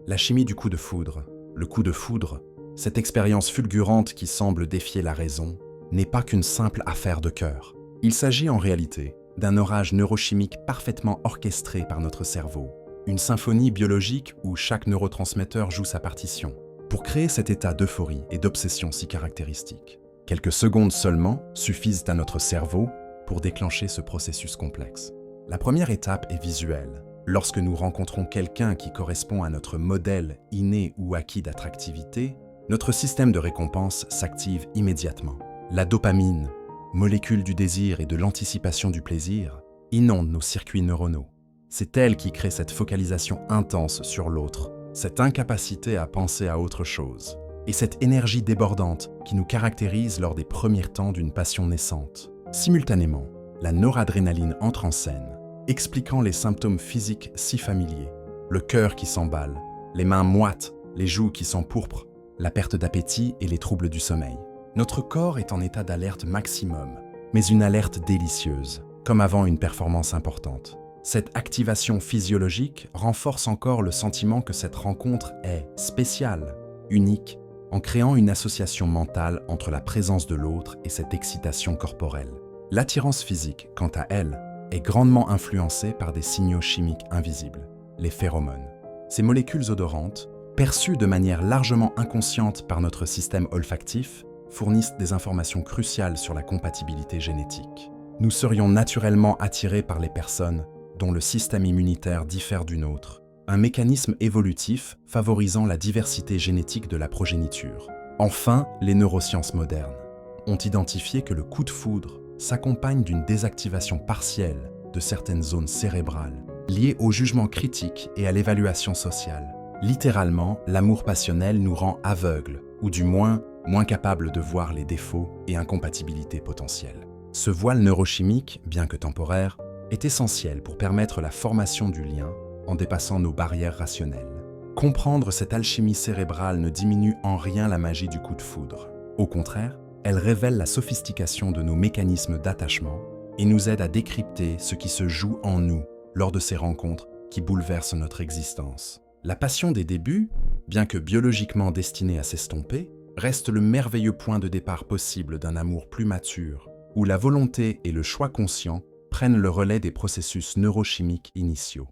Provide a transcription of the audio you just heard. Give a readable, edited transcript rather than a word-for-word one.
La chimie du coup de foudre. Le coup de foudre, cette expérience fulgurante qui semble défier la raison, n'est pas qu'une simple affaire de cœur. Il s'agit en réalité d'un orage neurochimique parfaitement orchestré par notre cerveau, une symphonie biologique où chaque neurotransmetteur joue sa partition, pour créer cet état d'euphorie et d'obsession si caractéristique. Quelques secondes seulement suffisent à notre cerveau pour déclencher ce processus complexe. La première étape est visuelle. Lorsque nous rencontrons quelqu'un qui correspond à notre modèle inné ou acquis d'attractivité, notre système de récompense s'active immédiatement. La dopamine, molécule du désir et de l'anticipation du plaisir, inonde nos circuits neuronaux. C'est elle qui crée cette focalisation intense sur l'autre, cette incapacité à penser à autre chose, et cette énergie débordante qui nous caractérise lors des premiers temps d'une passion naissante. Simultanément, la noradrénaline entre en scène, expliquant les symptômes physiques si familiers, le cœur qui s'emballe, les mains moites, les joues qui s'empourprent, la perte d'appétit et les troubles du sommeil. Notre corps est en état d'alerte maximum, mais une alerte délicieuse, comme avant une performance importante. Cette activation physiologique renforce encore le sentiment que cette rencontre est spéciale, unique, en créant une association mentale entre la présence de l'autre et cette excitation corporelle. L'attirance physique, quant à elle, est grandement influencée par des signaux chimiques invisibles, les phéromones. Ces molécules odorantes, perçues de manière largement inconsciente par notre système olfactif, fournissent des informations cruciales sur la compatibilité génétique. Nous serions naturellement attirés par les personnes dont le système immunitaire diffère du nôtre, un mécanisme évolutif favorisant la diversité génétique de la progéniture. Enfin, les neurosciences modernes ont identifié que le coup de foudre s'accompagne d'une désactivation partielle de certaines zones cérébrales liées au jugement critique et à l'évaluation sociale. Littéralement, l'amour passionnel nous rend aveugles, ou du moins capables de voir les défauts et incompatibilités potentielles. Ce voile neurochimique, bien que temporaire, est essentiel pour permettre la formation du lien en dépassant nos barrières rationnelles. Comprendre cette alchimie cérébrale ne diminue en rien la magie du coup de foudre. Au contraire, elle révèle la sophistication de nos mécanismes d'attachement et nous aide à décrypter ce qui se joue en nous lors de ces rencontres qui bouleversent notre existence. La passion des débuts, bien que biologiquement destinée à s'estomper, reste le merveilleux point de départ possible d'un amour plus mature, où la volonté et le choix conscient prennent le relais des processus neurochimiques initiaux.